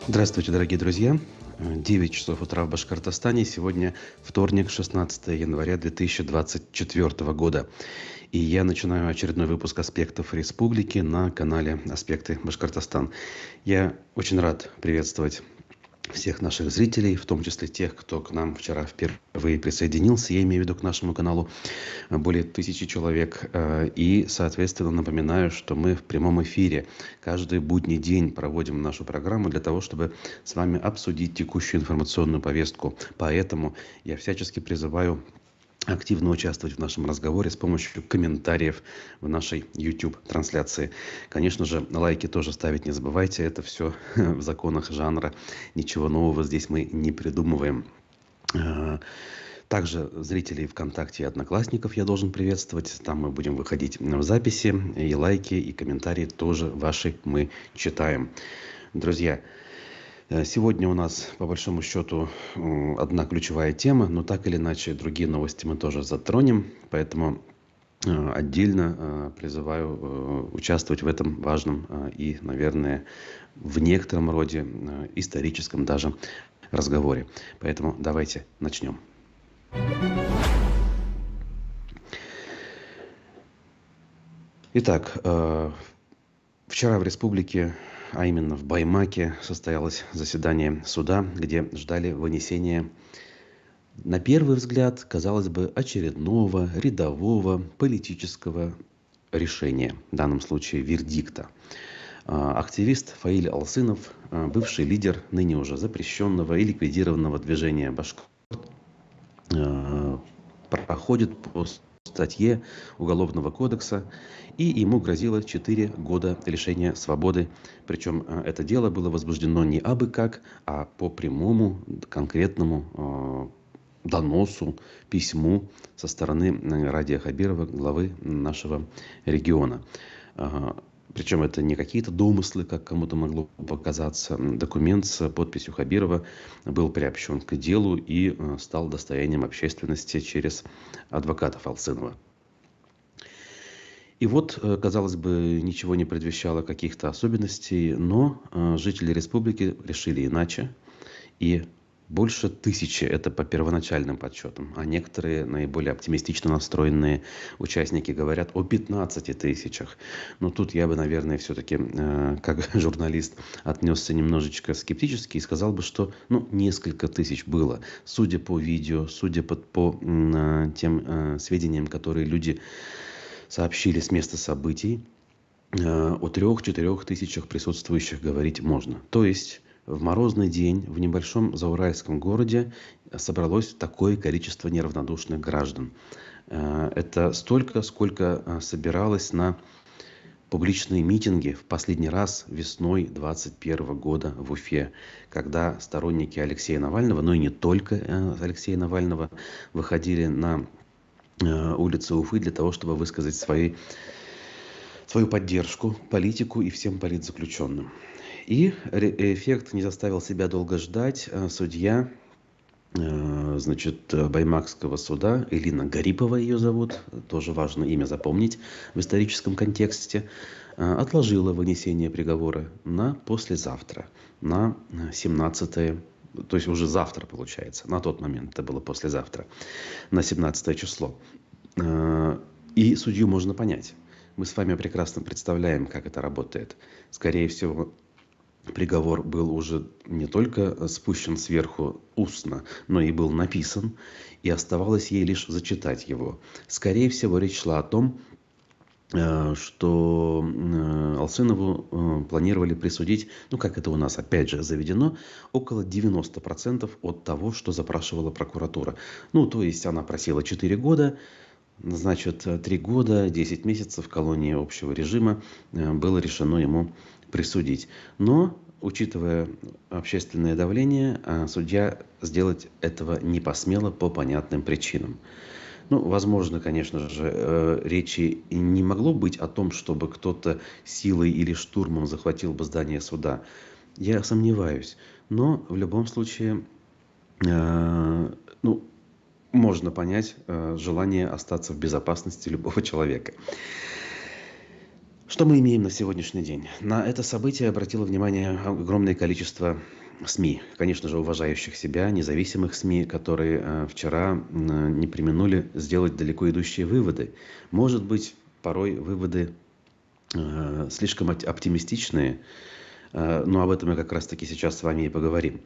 Здравствуйте, дорогие друзья. 9 часов утра в Башкортостане. Сегодня вторник, 16 января 2024 года. И я начинаю очередной выпуск «Аспектов республики» на канале «Аспекты Башкортостан». Я очень рад приветствовать всех наших зрителей, в том числе тех, кто к нам вчера впервые присоединился, я имею в виду к нашему каналу, более 1000 человек. И, соответственно, напоминаю, что мы в прямом эфире каждый будний день проводим нашу программу для того, чтобы с вами обсудить текущую информационную повестку. Поэтому я всячески призываю активно участвовать в нашем разговоре с помощью комментариев в нашей YouTube-трансляции. Конечно же, лайки тоже ставить не забывайте. Это все в законах жанра. Ничего нового здесь мы не придумываем. Также зрителей ВКонтакте и Одноклассников я должен приветствовать. Там мы будем выходить в записи. И лайки, и комментарии тоже ваши мы читаем. Друзья, сегодня у нас, по большому счету, одна ключевая тема, но так или иначе другие новости мы тоже затронем, поэтому отдельно призываю участвовать в этом важном и, наверное, в некотором роде историческом даже разговоре. Поэтому давайте начнем. Итак, вчера в республике, а именно в Баймаке, состоялось заседание суда, где ждали вынесения, на первый взгляд, казалось бы, очередного рядового политического решения, в данном случае вердикта. Активист Фаиль Алсынов, бывший лидер ныне уже запрещенного и ликвидированного движения «Башкорт», проходит по статье Уголовного кодекса, и ему грозило 4 года лишения свободы. Причем это дело было возбуждено не абы как, а по прямому, конкретному доносу, письму со стороны Радия Хабирова, главы нашего региона. Причем это не какие-то домыслы, как кому-то могло показаться. Документ с подписью Хабирова был приобщен к делу и стал достоянием общественности через адвокатов Алсынова. И вот, казалось бы, ничего не предвещало каких-то особенностей, но жители республики решили иначе. И больше 1000, это по первоначальным подсчетам, а некоторые наиболее оптимистично настроенные участники говорят о 15 тысячах. Но тут я бы, наверное, все-таки, как журналист, отнесся немножечко скептически и сказал бы, что несколько тысяч было. Судя по видео, судя по тем сведениям, которые люди сообщили с места событий, о 3-4 тысячах присутствующих говорить можно. То есть в морозный день в небольшом зауральском городе собралось такое количество неравнодушных граждан. Это столько, сколько собиралось на публичные митинги в последний раз весной 2021 года в Уфе, когда сторонники Алексея Навального, но и не только Алексея Навального, выходили на улицы Уфы для того, чтобы высказать свою поддержку политику и всем политзаключенным. И эффект не заставил себя долго ждать. Судья, Баймакского суда, Элина Гарипова ее зовут, тоже важно имя запомнить в историческом контексте, отложила вынесение приговора на послезавтра, на 17-е, то есть уже завтра получается, на тот момент это было послезавтра, на 17 число. И судью можно понять. Мы с вами прекрасно представляем, как это работает. Скорее всего, приговор был уже не только спущен сверху устно, но и был написан, и оставалось ей лишь зачитать его. Скорее всего, речь шла о том, что Алсынову планировали присудить, как это у нас опять же заведено, около 90% от того, что запрашивала прокуратура. То есть она просила 4 года, значит, 3 года, 10 месяцев в колонии общего режима было решено ему присудить. Но, учитывая общественное давление, судья сделать этого не посмела по понятным причинам. Возможно, конечно же, речи не могло быть о том, чтобы кто-то силой или штурмом захватил бы здание суда. Я сомневаюсь. Но в любом случае, можно понять желание остаться в безопасности любого человека. Что мы имеем на сегодняшний день? На это событие обратило внимание огромное количество СМИ, конечно же, уважающих себя, независимых СМИ, которые вчера не преминули сделать далеко идущие выводы. Может быть, порой выводы слишком оптимистичные, но об этом мы как раз-таки сейчас с вами и поговорим.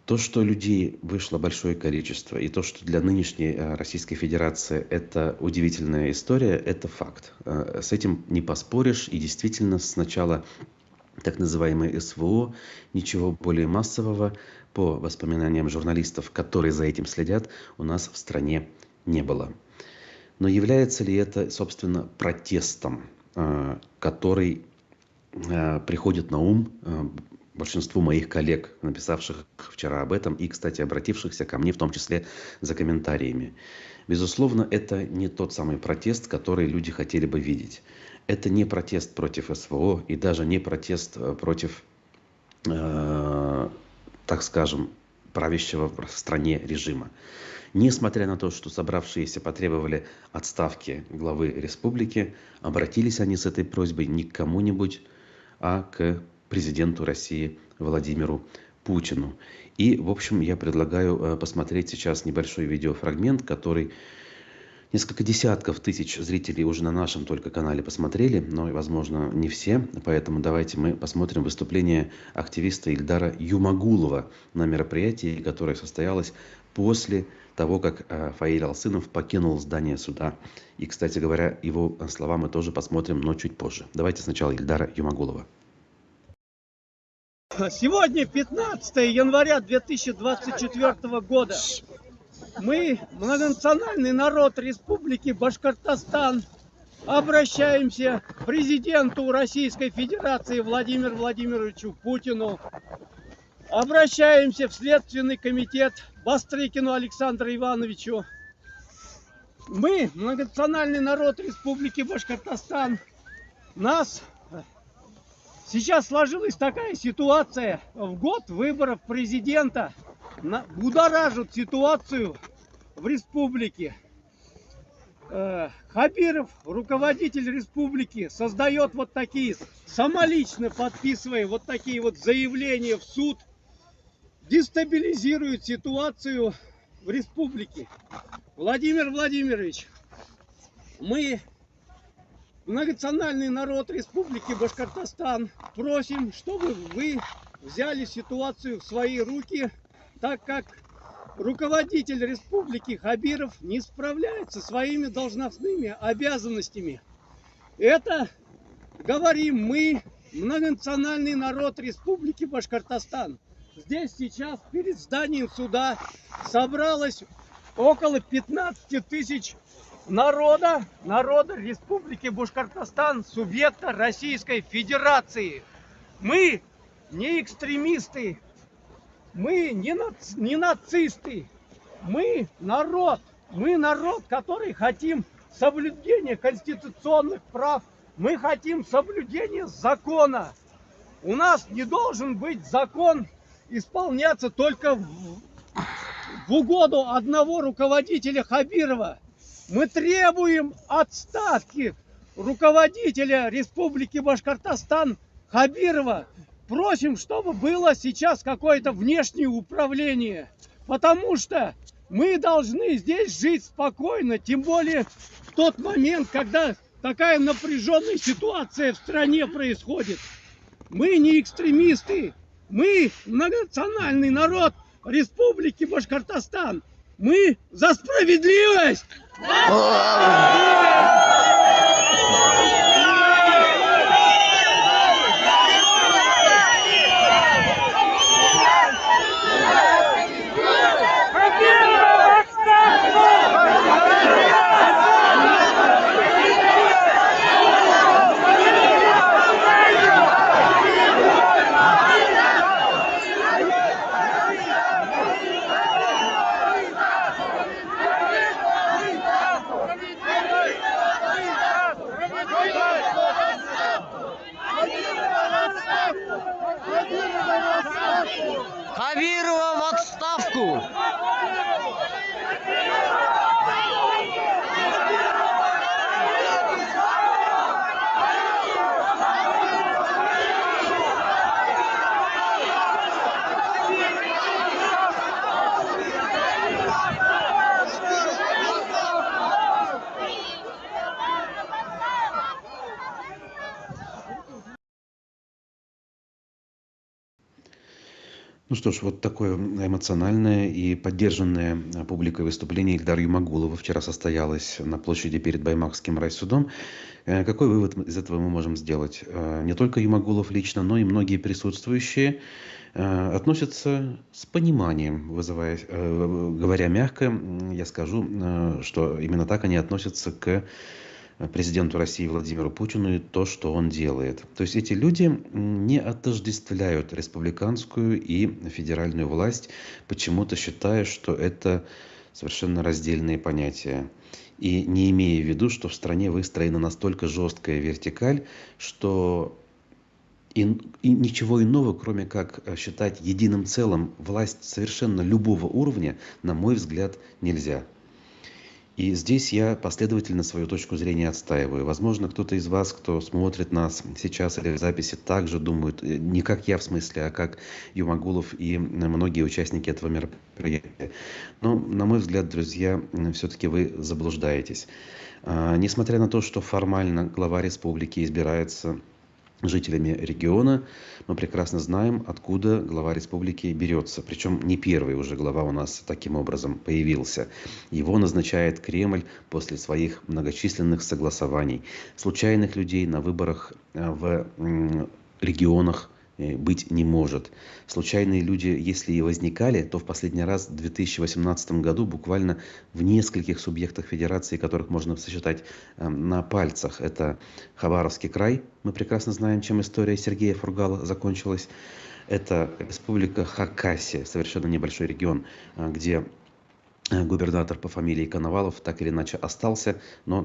То, что людей вышло большое количество, и то, что для нынешней Российской Федерации это удивительная история, это факт. С этим не поспоришь, и действительно с начала так называемой СВО ничего более массового, по воспоминаниям журналистов, которые за этим следят, у нас в стране не было. Но является ли это, собственно, протестом, который приходит на ум большинству моих коллег, написавших вчера об этом и, кстати, обратившихся ко мне в том числе за комментариями? Безусловно, это не тот самый протест, который люди хотели бы видеть. Это не протест против СВО и даже не протест против, так скажем, правящего в стране режима. Несмотря на то, что собравшиеся потребовали отставки главы республики, обратились они с этой просьбой не к кому-нибудь, а к президенту России Владимиру Путину. И, в общем, я предлагаю посмотреть сейчас небольшой видеофрагмент, который несколько десятков тысяч зрителей уже на нашем только канале посмотрели, но, возможно, не все. Поэтому давайте мы посмотрим выступление активиста Ильдара Юмагулова на мероприятии, которое состоялось после того, как Фаиль Алсынов покинул здание суда. И, кстати говоря, его слова мы тоже посмотрим, но чуть позже. Давайте сначала Ильдара Юмагулова. Сегодня 15 января 2024 года. Мы, многонациональный народ Республики Башкортостан, обращаемся к президенту Российской Федерации Владимиру Владимировичу Путину, обращаемся в Следственный комитет Бастрыкину Александру Ивановичу. Мы, многонациональный народ Республики Башкортостан, сейчас сложилась такая ситуация, в год выборов президента будоражит ситуацию в республике. Хабиров, руководитель республики, создает вот такие, самолично подписывая вот такие вот заявления в суд, дестабилизирует ситуацию в республике. Владимир Владимирович, мы, многонациональный народ Республики Башкортостан, просим, чтобы вы взяли ситуацию в свои руки, так как руководитель республики Хабиров не справляется со своими должностными обязанностями. Это говорим мы, многонациональный народ Республики Башкортостан. Здесь сейчас перед зданием суда собралось около 15 тысяч народа Республики Башкортостан, субъекта Российской Федерации. Мы не экстремисты, мы не нацисты, мы народ, который хотим соблюдения конституционных прав, мы хотим соблюдения закона. У нас не должен быть закон исполняться только в угоду одного руководителя Хабирова. Мы требуем отставки руководителя Республики Башкортостан Хабирова. Просим, чтобы было сейчас какое-то внешнее управление. Потому что мы должны здесь жить спокойно. Тем более в тот момент, когда такая напряженная ситуация в стране происходит. Мы не экстремисты. Мы многонациональный народ Республики Башкортостан. Мы за справедливость! Хабирова в отставку! Ну что ж, вот такое эмоциональное и поддержанное публикой выступление Ильдара Юмагулова вчера состоялось на площади перед Баймакским райсудом. Какой вывод из этого мы можем сделать? Не только Юмагулов лично, но и многие присутствующие относятся с пониманием, говоря мягко, я скажу, что именно так они относятся к президенту России Владимиру Путину и то, что он делает. То есть эти люди не отождествляют республиканскую и федеральную власть, почему-то считая, что это совершенно раздельные понятия. И не имея в виду, что в стране выстроена настолько жесткая вертикаль, что и ничего иного, кроме как считать единым целым власть совершенно любого уровня, на мой взгляд, нельзя. И здесь я последовательно свою точку зрения отстаиваю. Возможно, кто-то из вас, кто смотрит нас сейчас или в записи, также думает, не как я в смысле, а как Юмагулов и многие участники этого мероприятия. Но, на мой взгляд, друзья, все-таки вы заблуждаетесь. Несмотря на то, что формально глава республики избирается жителями региона, мы прекрасно знаем, откуда глава республики берется. Причем не первый уже глава у нас таким образом появился. Его назначает Кремль после своих многочисленных согласований. Случайных людей на выборах в регионах быть не может. Случайные люди, если и возникали, то в последний раз в 2018 году буквально в нескольких субъектах федерации, которых можно сосчитать на пальцах. Это Хабаровский край. Мы прекрасно знаем, чем история Сергея Фургала закончилась. Это республика Хакасия, совершенно небольшой регион, где губернатор по фамилии Коновалов так или иначе остался, но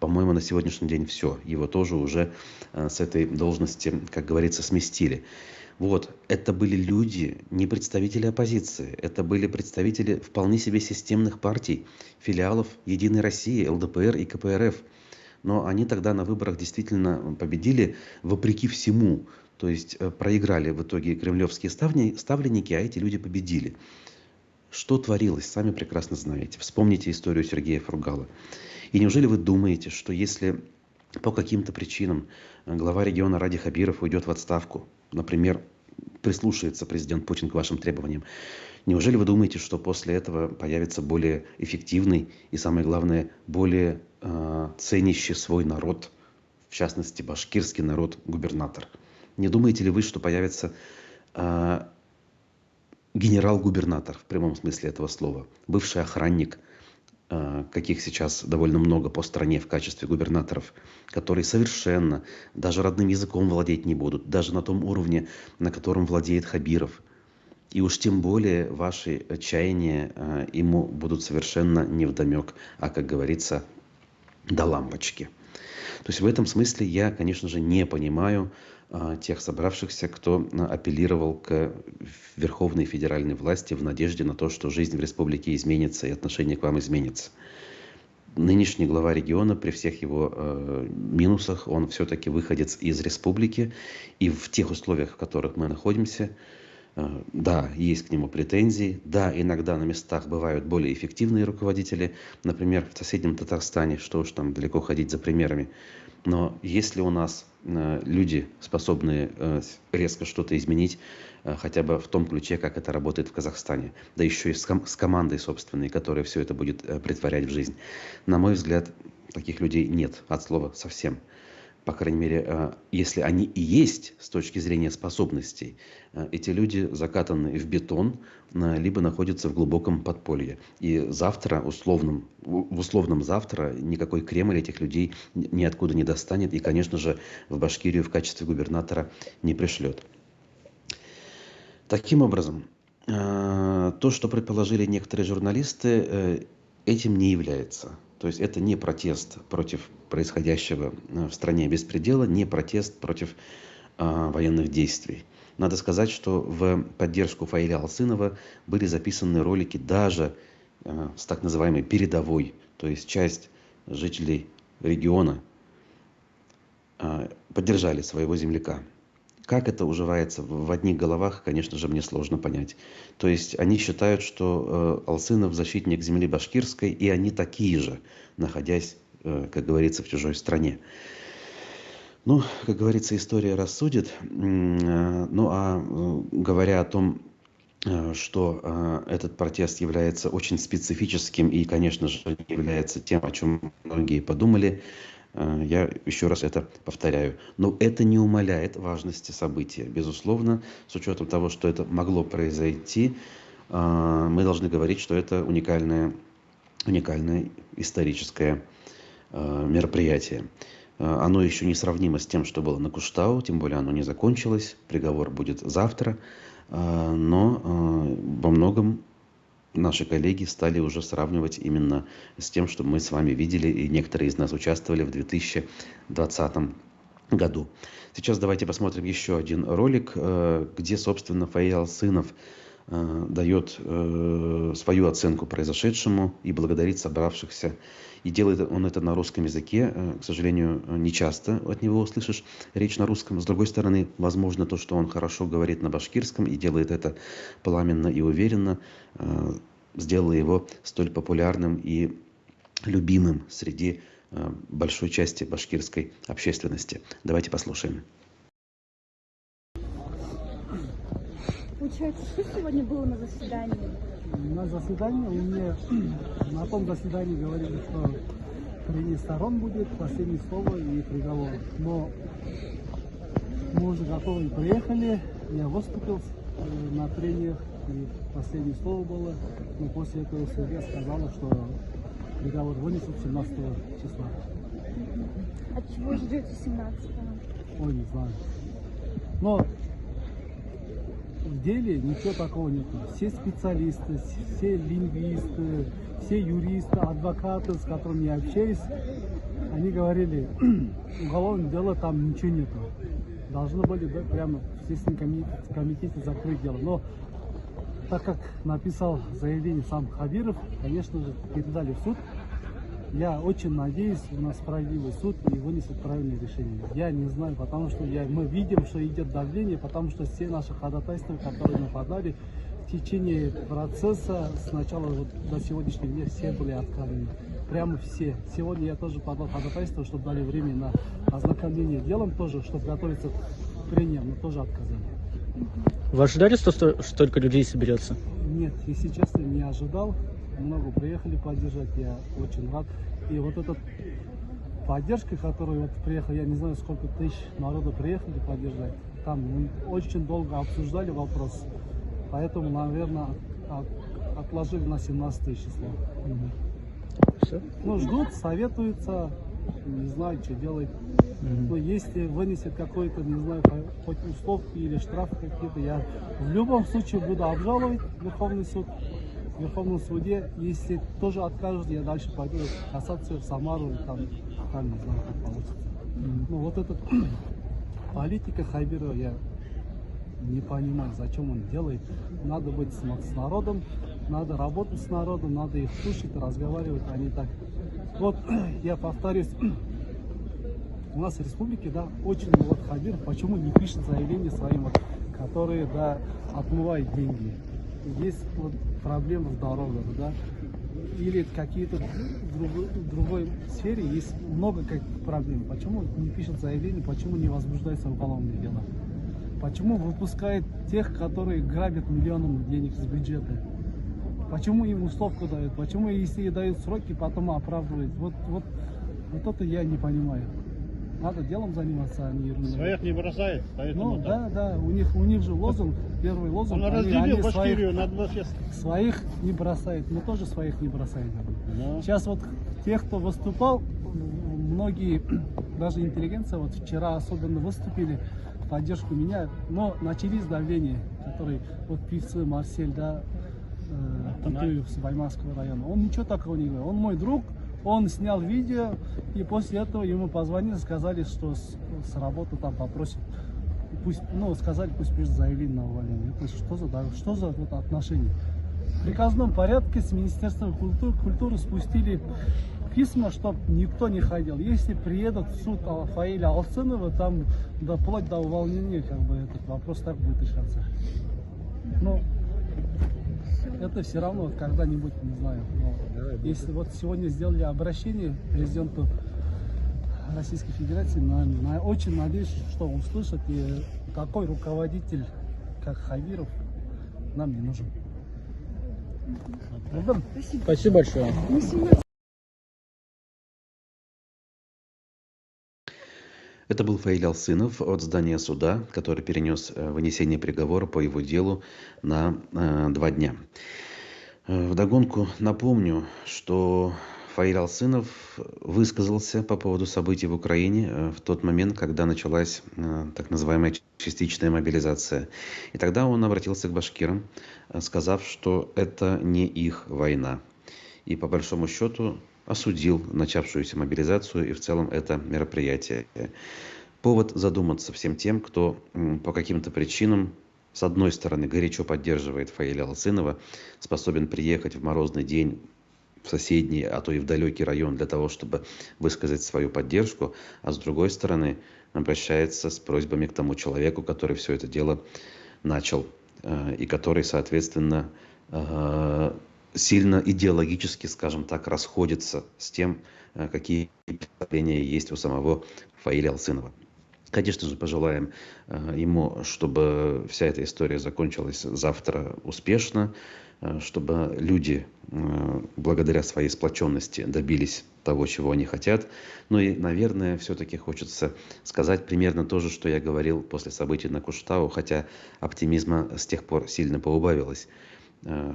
по-моему, на сегодняшний день все. Его тоже уже с этой должности, как говорится, сместили. Вот, это были люди, не представители оппозиции, это были представители вполне себе системных партий, филиалов Единой России, ЛДПР и КПРФ. Но они тогда на выборах действительно победили вопреки всему. То есть проиграли в итоге кремлевские ставленники, а эти люди победили. Что творилось, сами прекрасно знаете. Вспомните историю Сергея Фургала. И неужели вы думаете, что если по каким-то причинам глава региона Ради Хабиров уйдет в отставку, например, прислушается президент Путин к вашим требованиям, неужели вы думаете, что после этого появится более эффективный и, самое главное, более ценящий свой народ, в частности, башкирский народ, губернатор? Не думаете ли вы, что появится генерал-губернатор в прямом смысле этого слова, бывший охранник, каких сейчас довольно много по стране в качестве губернаторов, которые совершенно даже родным языком владеть не будут, даже на том уровне, на котором владеет Хабиров. И уж тем более ваши чаяния ему будут совершенно невдомек, а, как говорится, до лампочки. То есть в этом смысле я, конечно же, не понимаю тех собравшихся, кто апеллировал к верховной федеральной власти в надежде на то, что жизнь в республике изменится и отношение к вам изменится. Нынешний глава региона, при всех его минусах, он все-таки выходец из республики. И в тех условиях, в которых мы находимся, да, есть к нему претензии, да, иногда на местах бывают более эффективные руководители, например, в соседнем Татарстане, что уж там далеко ходить за примерами. Но если у нас люди, способные резко что-то изменить, хотя бы в том ключе, как это работает в Казахстане, да еще и с командой собственной, которая все это будет претворять в жизнь, на мой взгляд, таких людей нет от слова совсем. По крайней мере, если они и есть с точки зрения способностей, эти люди закатаны в бетон, либо находятся в глубоком подполье. И завтра, в условном завтра, никакой Кремль этих людей ниоткуда не достанет и, конечно же, в Башкирию в качестве губернатора не пришлет. Таким образом, то, что предположили некоторые журналисты, этим не является. То есть это не протест против происходящего в стране беспредела, не протест против военных действий. Надо сказать, что в поддержку Фаиля Алсынова были записаны ролики даже с так называемой передовой, то есть часть жителей региона поддержали своего земляка. Как это уживается в одних головах, конечно же, мне сложно понять. То есть они считают, что Алсынов защитник земли башкирской, и они такие же, находясь, как говорится, в чужой стране. Ну, как говорится, история рассудит. Ну, а говоря о том, что этот протест является очень специфическим и, конечно же, не является тем, о чем многие подумали. Я еще раз это повторяю. Но это не умаляет важности события. Безусловно, с учетом того, что это могло произойти, мы должны говорить, что это уникальное историческое мероприятие. Оно еще не сравнимо с тем, что было на Куштау, тем более оно не закончилось, приговор будет завтра. Но во многом наши коллеги стали уже сравнивать именно с тем, что мы с вами видели, и некоторые из нас участвовали в 2020 году. Сейчас давайте посмотрим еще один ролик, где, собственно, Фаиль Алсынов дает свою оценку произошедшему и благодарит собравшихся. И делает он это на русском языке. К сожалению, не часто от него услышишь речь на русском. С другой стороны, возможно, то, что он хорошо говорит на башкирском и делает это пламенно и уверенно, сделало его столь популярным и любимым среди большой части башкирской общественности. Давайте послушаем. Получается, что сегодня было на заседании? На заседании мне на том заседании говорили, что прения сторон будет, последнее слово и приговор. Но мы уже готовы приехали, я выступил на прениях, и последнее слово было. Но после этого судья сказала, что приговор вынесут 17 числа. От чего ждете 17-го? Ой, не знаю. Но в деле ничего такого нет. Все специалисты, все лингвисты, все юристы, адвокаты, с которыми я общаюсь, они говорили, уголовное дело там ничего нету. Должны были прямо в Следственном комитете закрыть дело. Но так как написал заявление сам Хабиров, конечно же, передали в суд. Я очень надеюсь на справедливый суд и вынесет правильное решение. Я не знаю, потому что мы видим, что идет давление, потому что все наши ходатайства, которые мы подали, в течение процесса сначала вот до сегодняшнего дня все были отказаны. Прямо все. Сегодня я тоже подал ходатайство, чтобы дали время на ознакомление делом тоже, чтобы готовиться к прениям, но тоже отказали. Вы ожидали, что столько людей соберется? Нет, если честно, не ожидал. Много приехали поддержать, я очень рад. И вот эта поддержка, которая вот приехала, я не знаю, сколько тысяч народу приехали поддержать. Там мы очень долго обсуждали вопрос, поэтому, наверное, отложили на 17 число. Все? Ну, ждут, советуются, не знаю, что делать. Но если вынесет какой-то, не знаю, хоть условки или штраф какие-то, я в любом случае буду обжаловать в Верховный суд. В Верховном суде, если тоже откажут, я дальше пойду касацию в Самару, там не знаю, как получится. Ну вот эта политика Хабирова, я не понимаю, зачем он делает. Надо быть с народом, надо работать с народом, надо их слушать, разговаривать, а не так. Вот я повторюсь, у нас в республике, да, очень вот Хабиров, почему не пишет заявления своим, вот, которые, да, отмывают деньги. Есть вот проблемы в дорогах, да, или какие-то в другой сфере есть много каких проблем. Почему не пишет заявление, почему не возбуждается уголовное дело? Почему выпускает тех, которые грабят миллионами денег из бюджета? Почему им условку дают? Почему, если дают сроки, потом оправдывают? Вот это я не понимаю. Надо делом заниматься, а не ерундой. Своих не бросает, поэтому Ну так. да, у них же лозунг, первый лозунг. Он разделил Башкирию на два части. Своих не бросает, мы тоже своих не бросаем. Да. Сейчас вот те, кто выступал, многие, даже интеллигенция, вот вчера особенно выступили в поддержку меня, но начались давления, которые, вот певцы Марсель, да, Тутуев с Баймакского района, он ничего такого не говорил, он мой друг, он снял видео, и после этого ему позвонили, сказали, что с работы там попросят, пусть, ну, сказали, пусть пишет заявление на увольнение. Это что за вот отношения? В приказном порядке с Министерством культуры спустили письма, чтобы никто не ходил. Если приедут в суд Фаиля Алсынова, там вплоть до увольнения, как бы этот вопрос так будет решаться. Но это все равно вот когда-нибудь, не знаю. Но если вот сегодня сделали обращение президенту Российской Федерации, очень надеюсь, что услышат, и такой руководитель, как Хабиров, нам не нужен. Правда? Спасибо большое. Не 17. Это был Фаиль Алсынов от здания суда, который перенес вынесение приговора по его делу на 2 дня. Вдогонку напомню, что Фаиль Алсынов высказался по поводу событий в Украине в тот момент, когда началась так называемая частичная мобилизация. И тогда он обратился к башкирам, сказав, что это не их война. И по большому счету осудил начавшуюся мобилизацию и в целом это мероприятие. Повод задуматься всем тем, кто по каким-то причинам, с одной стороны, горячо поддерживает Фаиля Алсынова, способен приехать в морозный день в соседний, а то и в далекий район для того, чтобы высказать свою поддержку, а с другой стороны, обращается с просьбами к тому человеку, который все это дело начал, и который, соответственно, сильно идеологически, скажем так, расходится с тем, какие представления есть у самого Фаиля Алсынова. Конечно же, пожелаем ему, чтобы вся эта история закончилась завтра успешно, чтобы люди благодаря своей сплоченности добились того, чего они хотят. Ну и, наверное, все-таки хочется сказать примерно то же, что я говорил после событий на Куштау, хотя оптимизма с тех пор сильно поубавилось.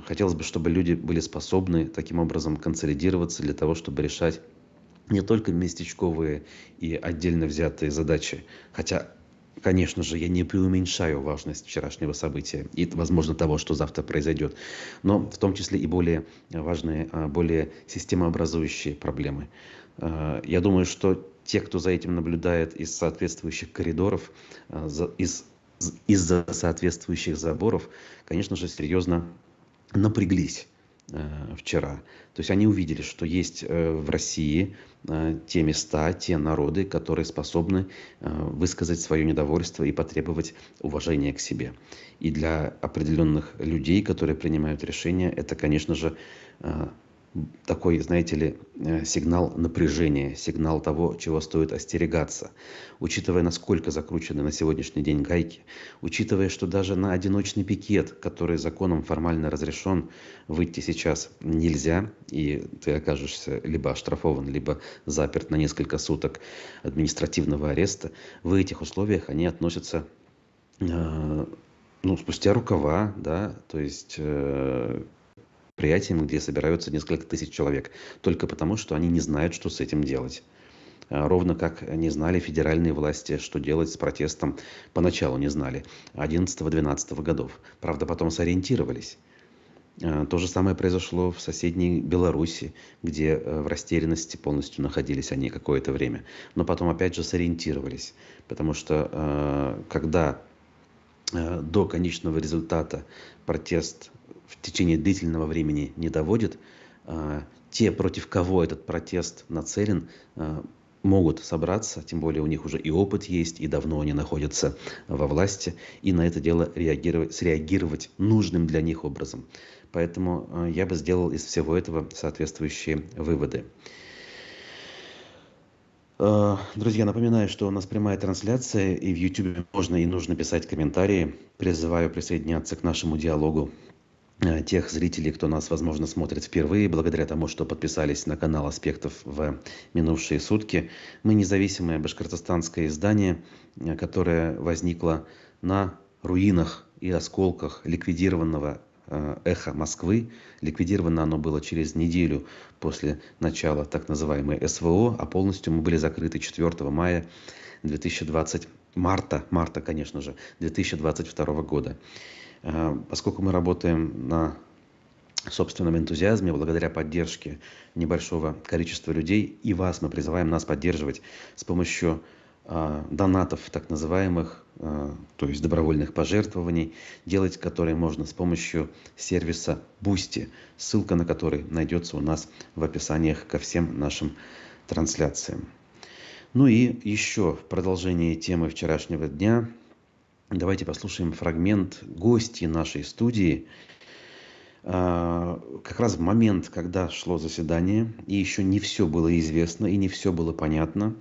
Хотелось бы, чтобы люди были способны таким образом консолидироваться для того, чтобы решать не только местечковые и отдельно взятые задачи, хотя, конечно же, я не преуменьшаю важность вчерашнего события и, возможно, того, что завтра произойдет, но в том числе и более важные, более системообразующие проблемы. Я думаю, что те, кто за этим наблюдает из соответствующих коридоров, из-за соответствующих заборов, конечно же, серьезно напряглись вчера. То есть они увидели, что есть в России те места, те народы, которые способны высказать свое недовольство и потребовать уважения к себе. И для определенных людей, которые принимают решения, это, конечно же, такой, знаете ли, сигнал напряжения, сигнал того, чего стоит остерегаться. Учитывая, насколько закручены на сегодняшний день гайки, учитывая, что даже на одиночный пикет, который законом формально разрешен, выйти сейчас нельзя, и ты окажешься либо оштрафован, либо заперт на несколько суток административного ареста, в этих условиях они относятся спустя рукава, да, то есть мероприятиям, где собираются несколько тысяч человек, только потому, что они не знают, что с этим делать. Ровно как не знали федеральные власти, что делать с протестом, поначалу не знали, 11-12 годов. Правда, потом сориентировались. То же самое произошло в соседней Беларуси, где в растерянности полностью находились они какое-то время. Но потом опять же сориентировались, потому что когда до конечного результата протест в течение длительного времени не доводит, те, против кого этот протест нацелен, могут собраться, тем более у них уже и опыт есть, и давно они находятся во власти, и на это дело среагировать нужным для них образом. Поэтому я бы сделал из всего этого соответствующие выводы. Друзья, напоминаю, что у нас прямая трансляция, и в YouTube можно и нужно писать комментарии. Призываю присоединяться к нашему диалогу тех зрителей, кто нас, возможно, смотрит впервые, благодаря тому, что подписались на канал «Аспектов» в минувшие сутки. Мы независимое башкортостанское издание, которое возникло на руинах и осколках ликвидированного «Эхо Москвы». Ликвидировано оно было через неделю после начала так называемой СВО, а полностью мы были закрыты 4 мая 2022 года. Поскольку мы работаем на собственном энтузиазме, благодаря поддержке небольшого количества людей, и вас мы призываем нас поддерживать с помощью донатов так называемых, то есть добровольных пожертвований, делать которые можно с помощью сервиса Boosty, ссылка на который найдется у нас в описаниях ко всем нашим трансляциям. Ну и еще в продолжении темы вчерашнего дня давайте послушаем фрагмент гостей нашей студии. Как раз в момент, когда шло заседание, и еще не все было известно, и не все было понятно,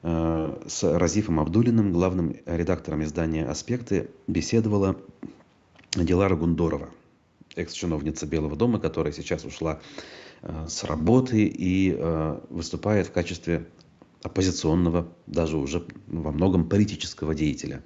с Разифом Абдуллиным, главным редактором издания «Аспекты», беседовала Дилара Гундорова, экс-чиновница Белого дома, которая сейчас ушла с работы и выступает в качестве оппозиционного, даже уже во многом политического деятеля.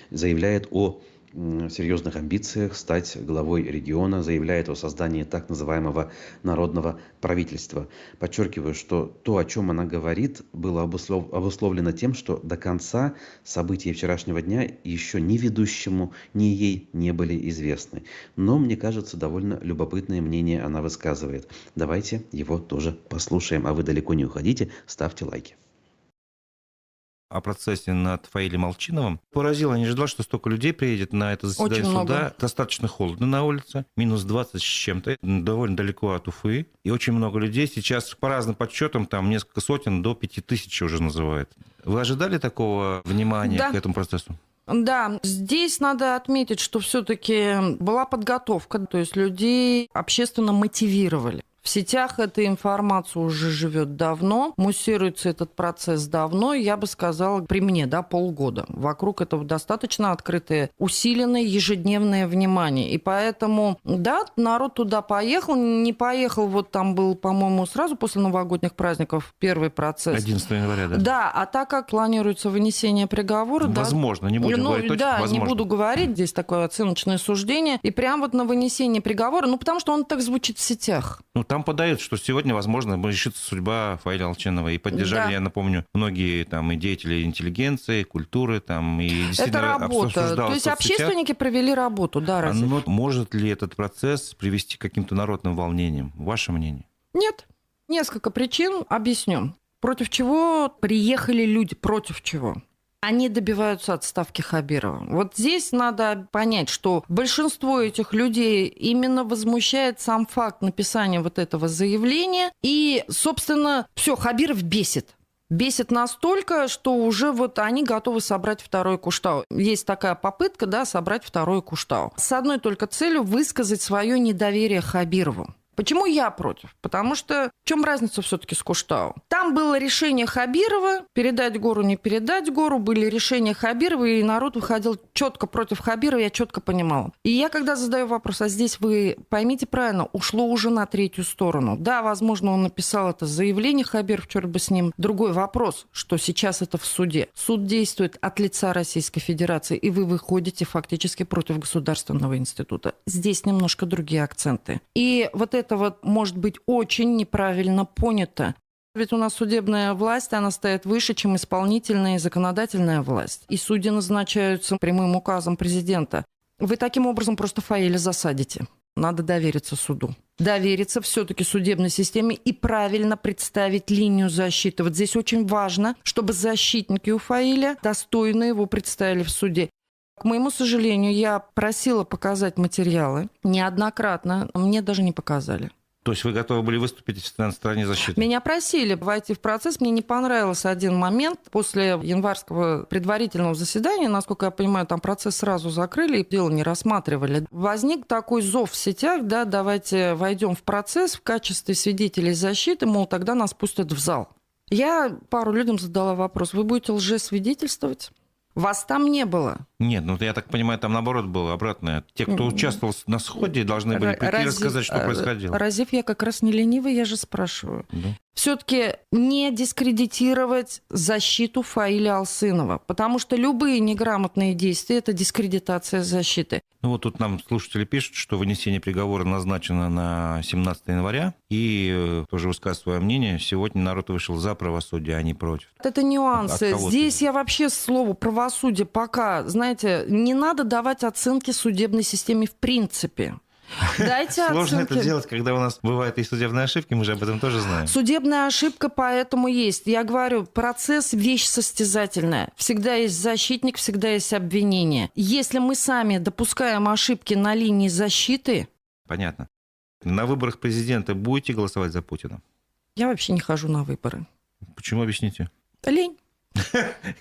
Заявляет о серьезных амбициях стать главой региона, заявляет о создании так называемого народного правительства. Подчеркиваю, что то, о чем она говорит, было обусловлено тем, что до конца события вчерашнего дня еще ни ведущему, ни ей не были известны. Но, мне кажется, довольно любопытное мнение она высказывает. Давайте его тоже послушаем. А вы далеко не уходите, ставьте лайки. О процессе над Фаилем Алчиновым. Поразило, не ожидал, что столько людей приедет на это заседание Очень суда. много. Достаточно холодно на улице, минус 20 с чем-то, довольно далеко от Уфы. И очень много людей. Сейчас по разным подсчетам, там несколько сотен до 5000 уже называют. Вы ожидали такого внимания Да. к этому процессу? Да, здесь надо отметить, что все-таки была подготовка, то есть людей общественно мотивировали. В сетях эта информация уже живет давно, муссируется этот процесс давно, я бы сказала, при мне, полгода. Вокруг этого достаточно открытое, усиленное ежедневное внимание. И поэтому, народ туда поехал, не поехал, вот там был, по-моему, сразу после новогодних праздников первый процесс. 11 января, да? Да, а так как планируется вынесение приговора... Возможно, не будем говорить точно, возможно. не буду говорить, здесь такое оценочное суждение. И прям вот на вынесение приговора, потому что он так звучит в сетях. Там подают, что сегодня, возможно, решится судьба Фаиля Алчинова. И поддержали, я напомню, многие там и деятели интеллигенции, культуры, там, и действительно Это работа. То есть общественники провели работу, разве? Но может ли этот процесс привести к каким-то народным волнениям? Ваше мнение? Нет. Несколько причин. Объясню. Против чего приехали люди? Против чего? Они добиваются отставки Хабирова. Вот здесь надо понять, что большинство этих людей именно возмущает сам факт написания вот этого заявления. И, собственно, все, Хабиров бесит. Бесит настолько, что уже вот они готовы собрать второй Куштау. Есть такая попытка, собрать второй Куштау. С одной только целью высказать свое недоверие Хабирову. Почему я против? Потому что в чем разница все-таки с Куштау? Там было решение Хабирова, передать гору, не передать гору, были решения Хабирова, и народ выходил четко против Хабирова, я четко понимала. И я когда задаю вопрос, а здесь вы поймите правильно, ушло уже на третью сторону. Да, возможно, он написал это заявление, Хабиров, черт бы с ним. Другой вопрос, что сейчас это в суде. Суд действует от лица Российской Федерации, и вы выходите фактически против государственного института. Здесь немножко другие акценты. И вот это может быть очень неправильно понято. Ведь у нас судебная власть, она стоит выше, чем исполнительная и законодательная власть. И судьи назначаются прямым указом президента. Вы таким образом просто Фаиля засадите. Надо довериться суду. Довериться все-таки судебной системе и правильно представить линию защиты. Вот здесь очень важно, чтобы защитники у Фаиля достойно его представили в суде. К моему сожалению, я просила показать материалы неоднократно, мне даже не показали. То есть вы готовы были выступить на стороне защиты? Меня просили войти в процесс. Мне не понравился один момент. После январского предварительного заседания, насколько я понимаю, там процесс сразу закрыли и дело не рассматривали. Возник такой зов в сетях, давайте войдем в процесс в качестве свидетелей защиты, мол, тогда нас пустят в зал. Я пару людям задала вопрос, вы будете лжесвидетельствовать? Вас там не было. Нет, я так понимаю, там наоборот было обратное. Те, кто участвовал на сходе, должны были прийти и рассказать, что происходило. Разив, я как раз не ленивый, я же спрашиваю. Да. Все-таки не дискредитировать защиту Фаиля Алсынова, потому что любые неграмотные действия – это дискредитация защиты. Тут нам слушатели пишут, что вынесение приговора назначено на 17 января, и тоже высказывают свое мнение. Сегодня народ вышел за правосудие, а не против. Это нюансы. Здесь я вообще слово «правосудие» пока, знаете, не надо давать оценки судебной системе в принципе. Дайте Сложно оценки. это делать, когда у нас бывают и судебные ошибки, мы же об этом тоже знаем. Судебная ошибка поэтому есть. Я говорю, процесс – вещь состязательная. Всегда есть защитник, всегда есть обвинение. Если мы сами допускаем ошибки на линии защиты... Понятно. На выборах президента будете голосовать за Путина? Я вообще не хожу на выборы. Почему, объясните? Лень.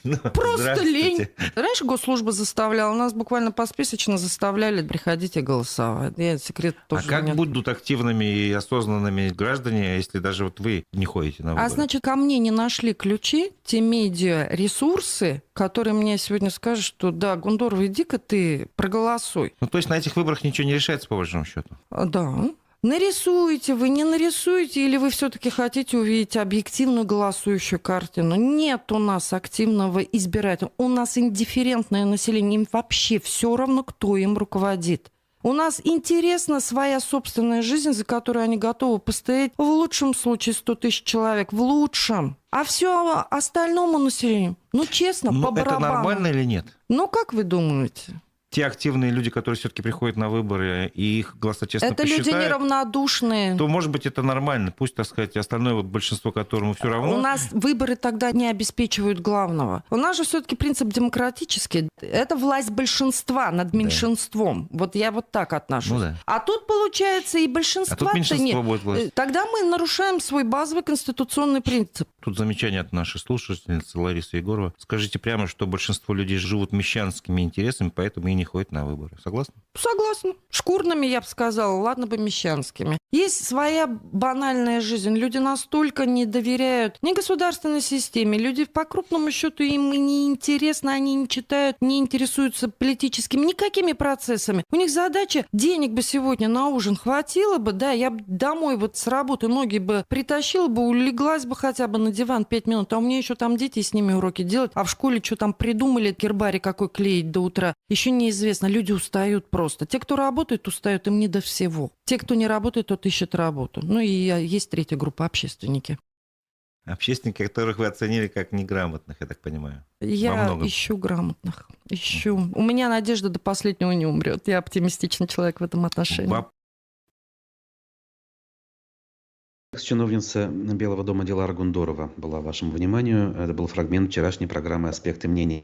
Ну, Просто лень. здравствуйте. Раньше госслужба заставляла, нас буквально посписочно заставляли, приходите голосовать. Я секрет А тоже как нет. будут активными и осознанными граждане, если даже вот вы не ходите на выборы? А значит, ко мне не нашли ключи, те медиа-ресурсы, которые мне сегодня скажут, что да, Гундорова, иди-ка ты проголосуй. Ну, то есть на этих выборах ничего не решается, по большому счету? Да. Нарисуете вы, не нарисуете, или вы все-таки хотите увидеть объективную голосующую картину? Нет у нас активного избирателя. У нас индифферентное население. Им вообще все равно, кто им руководит. У нас интересна своя собственная жизнь, за которую они готовы постоять в лучшем случае 100 тысяч человек, в лучшем. А все остальному населению, ну честно, Ну, по это барабану. нормально или нет? Ну как вы думаете? Те активные люди, которые все-таки приходят на выборы и их голоса честно Это люди посчитают, неравнодушные. то, может быть, это нормально. Пусть, так сказать, остальное вот большинство, которому все равно. У нас выборы тогда не обеспечивают главного. У нас же все-таки принцип демократический. Это власть большинства над меньшинством. Вот я вот так отношусь. Ну да. А тут, получается, и А тут большинства-то меньшинство нет. будет власть. Тогда мы нарушаем свой базовый конституционный принцип. Тут замечание от нашей слушательницы Ларисы Егорова. Скажите прямо, что большинство людей живут мещанскими интересами, поэтому и не ходят на выборы. Согласны? Согласна. Шкурными, я бы сказала, ладно бы мещанскими. Есть своя банальная жизнь. Люди настолько не доверяют ни государственной системе, люди по крупному счету им и не интересно, они не читают, не интересуются политическими никакими процессами. У них задача, денег бы сегодня на ужин хватило бы, да, я бы домой вот с работы ноги бы притащила бы, улеглась бы хотя бы на диван 5 минут, а у меня еще там дети, с ними уроки делать, а в школе что там придумали, гербарий какой клеить до утра, еще неизвестно. Люди устают просто. Те, кто работает, устают, им не до всего. Те, кто не работает, тот ищет работу. Ну и есть третья группа — общественники. Общественники, которых вы оценили как неграмотных, я так понимаю. Во Я многом. ищу грамотных. Ищу. У меня надежда до последнего не умрет. Я оптимистичный человек в этом отношении. Чиновница Белого дома Дилара Гундорова была вашему вниманию. Это был фрагмент вчерашней программы «Аспекты мнений».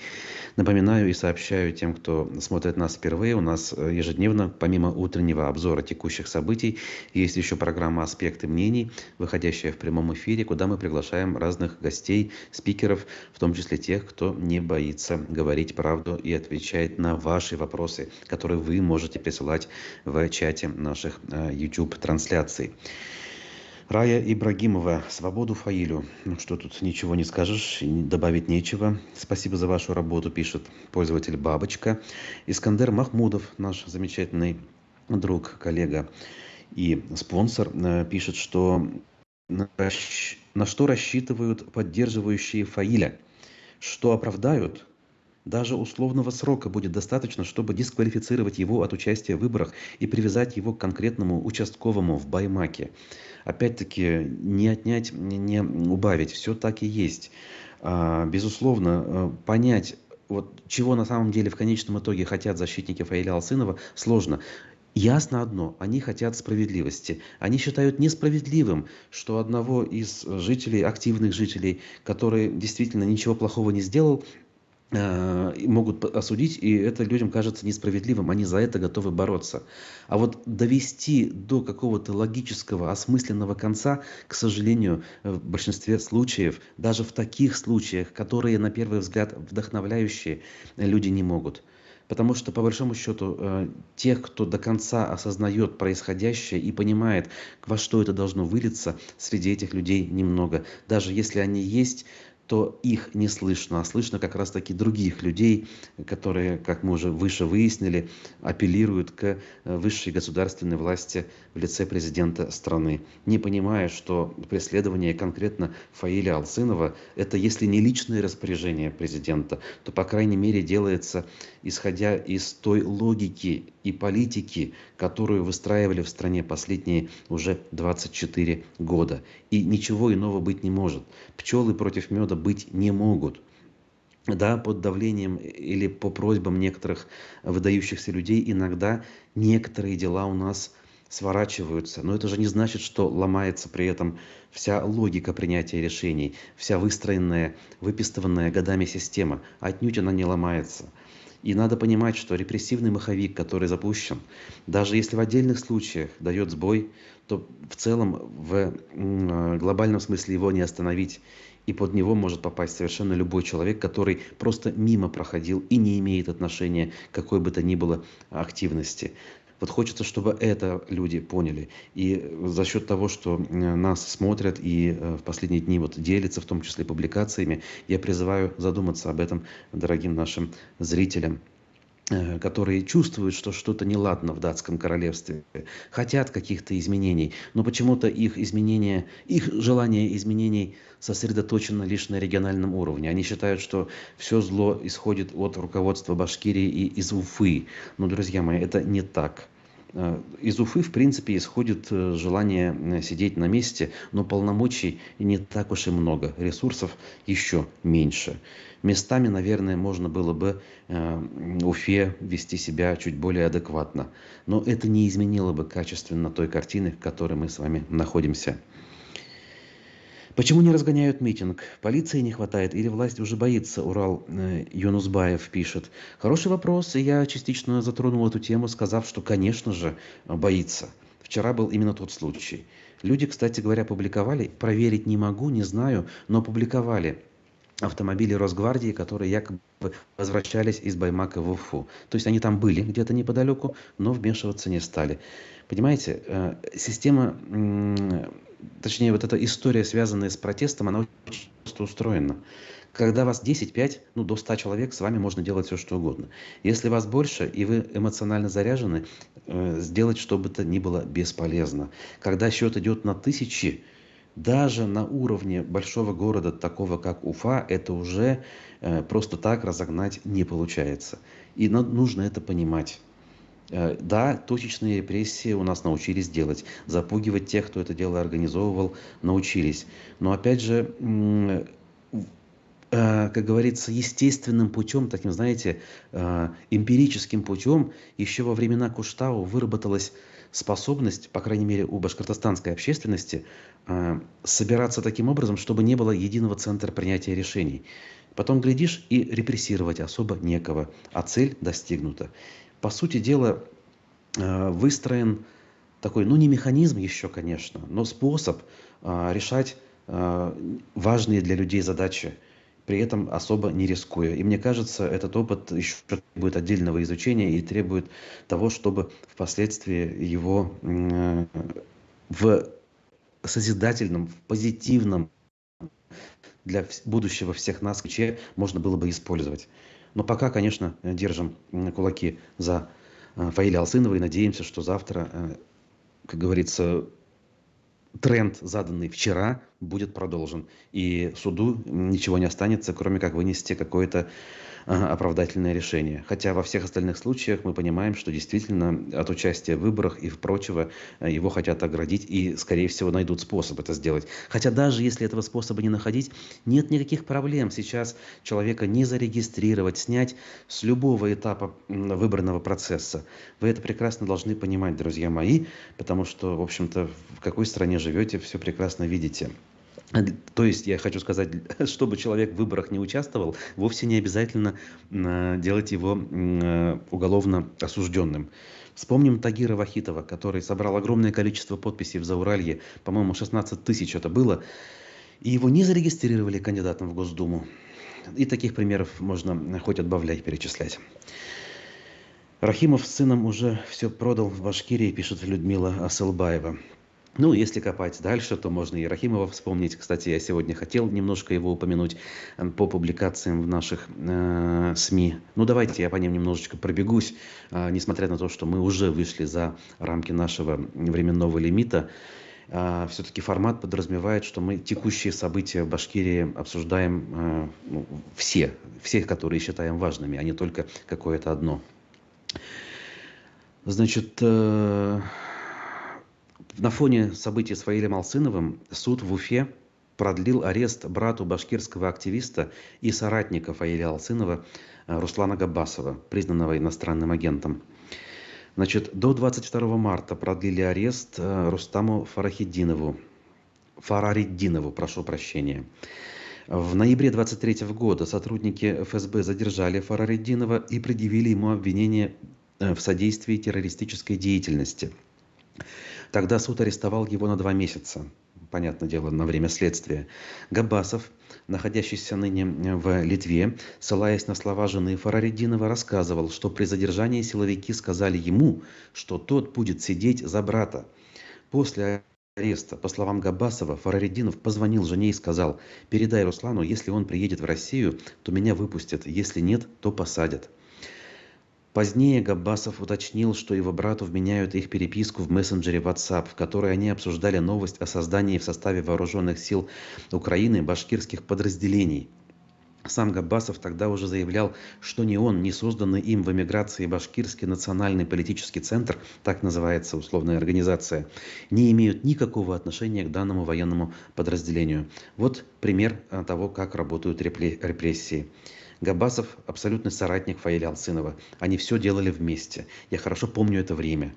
Напоминаю и сообщаю тем, кто смотрит нас впервые, у нас ежедневно, помимо утреннего обзора текущих событий, есть еще программа «Аспекты мнений», выходящая в прямом эфире, куда мы приглашаем разных гостей, спикеров, в том числе тех, кто не боится говорить правду и отвечает на ваши вопросы, которые вы можете присылать в чате наших YouTube-трансляций. Рая Ибрагимова. Свободу Фаилю. Ну что тут, ничего не скажешь, добавить нечего. Спасибо за вашу работу, пишет пользователь Бабочка. Искандер Махмудов, наш замечательный друг, коллега и спонсор, пишет, что на что рассчитывают поддерживающие Фаиля, что оправдают. Даже условного срока будет достаточно, чтобы дисквалифицировать его от участия в выборах и привязать его к конкретному участковому в Баймаке. Опять-таки, не отнять, не убавить. Все так и есть. Безусловно, понять, вот, чего на самом деле в конечном итоге хотят защитники Фаиля Алсынова, сложно. Ясно одно, они хотят справедливости. Они считают несправедливым, что одного из жителей, активных жителей, который действительно ничего плохого не сделал, могут осудить, и это людям кажется несправедливым, они за это готовы бороться. А вот довести до какого-то логического, осмысленного конца, к сожалению, в большинстве случаев, даже в таких случаях, которые на первый взгляд вдохновляющие, люди не могут. Потому что, по большому счету, тех, кто до конца осознает происходящее и понимает, во что это должно вылиться, среди этих людей немного. Даже если они есть, то их не слышно, а слышно как раз-таки других людей, которые, как мы уже выше выяснили, апеллируют к высшей государственной власти в лице президента страны, не понимая, что преследование конкретно Фаиля Алсынова – это, если не личное распоряжение президента, то, по крайней мере, делается исходя из той логики и политики, которую выстраивали в стране последние уже 24 года. И ничего иного быть не может. Пчелы против меда быть не могут. Да, под давлением или по просьбам некоторых выдающихся людей иногда некоторые дела у нас сворачиваются. Но это же не значит, что ломается при этом вся логика принятия решений, вся выстроенная, выпистыванная годами система. Отнюдь она не ломается. И надо понимать, что репрессивный маховик, который запущен, даже если в отдельных случаях дает сбой, то в целом в глобальном смысле его не остановить. И под него может попасть совершенно любой человек, который просто мимо проходил и не имеет отношения к какой бы то ни было активности. Вот хочется, чтобы это люди поняли. И за счет того, что нас смотрят и в последние дни вот делятся, в том числе публикациями, я призываю задуматься об этом дорогим нашим зрителям, которые чувствуют, что что-то неладно в датском королевстве, хотят каких-то изменений, но почему-то их изменения, их желание изменений сосредоточено лишь на региональном уровне. Они считают, что все зло исходит от руководства Башкирии и из Уфы. Но, друзья мои, это не так. Из Уфы, в принципе, исходит желание сидеть на месте, но полномочий не так уж и много, ресурсов еще меньше. Местами, наверное, можно было бы Уфе вести себя чуть более адекватно, но это не изменило бы качественно той картины, в которой мы с вами находимся. Почему не разгоняют митинг? Полиции не хватает или власть уже боится? Урал Юнусбаев пишет. Хороший вопрос, и я частично затронул эту тему, сказав, что, конечно же, боится. Вчера был именно тот случай. Люди, кстати говоря, публиковали, проверить не могу, не знаю, но публиковали автомобили Росгвардии, которые якобы возвращались из Баймака в Уфу. То есть они там были где-то неподалеку, но вмешиваться не стали. Понимаете, система, точнее вот эта история, связанная с протестом, она очень просто устроена. Когда вас 10, 5, до 100 человек, с вами можно делать все, что угодно. Если вас больше, и вы эмоционально заряжены, сделать что бы то ни было бесполезно. Когда счет идет на тысячи, даже на уровне большого города, такого как Уфа, это уже просто так разогнать не получается. И нужно это понимать. Да, точечные репрессии у нас научились делать. Запугивать тех, кто это дело организовывал, научились. Но опять же, как говорится, естественным путем, таким, знаете, эмпирическим путем, еще во времена Куштау выработалась способность, по крайней мере, у башкортостанской общественности, собираться таким образом, чтобы не было единого центра принятия решений. Потом глядишь, и репрессировать особо некого, а цель достигнута. По сути дела, выстроен такой, не механизм еще, конечно, но способ решать важные для людей задачи, при этом особо не рискуя. И мне кажется, этот опыт еще требует отдельного изучения и требует того, чтобы впоследствии его в созидательном, в позитивном для будущего всех нас ключе можно было бы использовать. Но пока, конечно, держим кулаки за Фаиля Алсынова и надеемся, что завтра, как говорится, тренд, заданный вчера, будет продолжен. И суду ничего не останется, кроме как вынести какое-то оправдательное решение. Хотя во всех остальных случаях мы понимаем, что действительно от участия в выборах и прочего его хотят оградить и, скорее всего, найдут способ это сделать. Хотя даже если этого способа не находить, нет никаких проблем сейчас человека не зарегистрировать, снять с любого этапа выборного процесса. Вы это прекрасно должны понимать, друзья мои, потому что, в общем-то, в какой стране живете, все прекрасно видите. То есть, я хочу сказать, чтобы человек в выборах не участвовал, вовсе не обязательно делать его уголовно осужденным. Вспомним Тагира Вахитова, который собрал огромное количество подписей в Зауралье, по-моему, 16 тысяч это было, и его не зарегистрировали кандидатом в Госдуму. И таких примеров можно хоть отбавляй перечислять. Рахимов с сыном уже все продал в Башкирии, пишет Людмила Асылбаева. Если копать дальше, то можно и Рахимова вспомнить. Кстати, я сегодня хотел немножко его упомянуть по публикациям в наших СМИ. Давайте я по ним немножечко пробегусь. Несмотря на то, что мы уже вышли за рамки нашего временного лимита, все-таки формат подразумевает, что мы текущие события в Башкирии обсуждаем все, которые считаем важными, а не только какое-то одно. Значит... На фоне событий с Фаилем Алсыновым суд в Уфе продлил арест брату башкирского активиста и соратника Фаиля Алсынова Руслана Габбасова, признанного иностранным агентом. До 22 марта продлили арест Рустаму Фарариддинову, прошу прощения. В ноябре 23 года сотрудники ФСБ задержали Фараретдинова и предъявили ему обвинение в содействии террористической деятельности. Тогда суд арестовал его на 2 месяца, понятное дело, на время следствия. Габбасов, находящийся ныне в Литве, ссылаясь на слова жены Фараретдинова, рассказывал, что при задержании силовики сказали ему, что тот будет сидеть за брата. После ареста, по словам Габбасова, Фараретдинов позвонил жене и сказал: «Передай Руслану, если он приедет в Россию, то меня выпустят, если нет, то посадят». Позднее Габбасов уточнил, что его брату вменяют их переписку в мессенджере WhatsApp, в которой они обсуждали новость о создании в составе вооруженных сил Украины башкирских подразделений. Сам Габбасов тогда уже заявлял, что ни он, ни созданный им в эмиграции Башкирский национальный политический центр, так называется условная организация, не имеют никакого отношения к данному военному подразделению. Вот пример того, как работают репрессии. Габбасов – абсолютный соратник Фаиля Алсынова. Они все делали вместе. Я хорошо помню это время.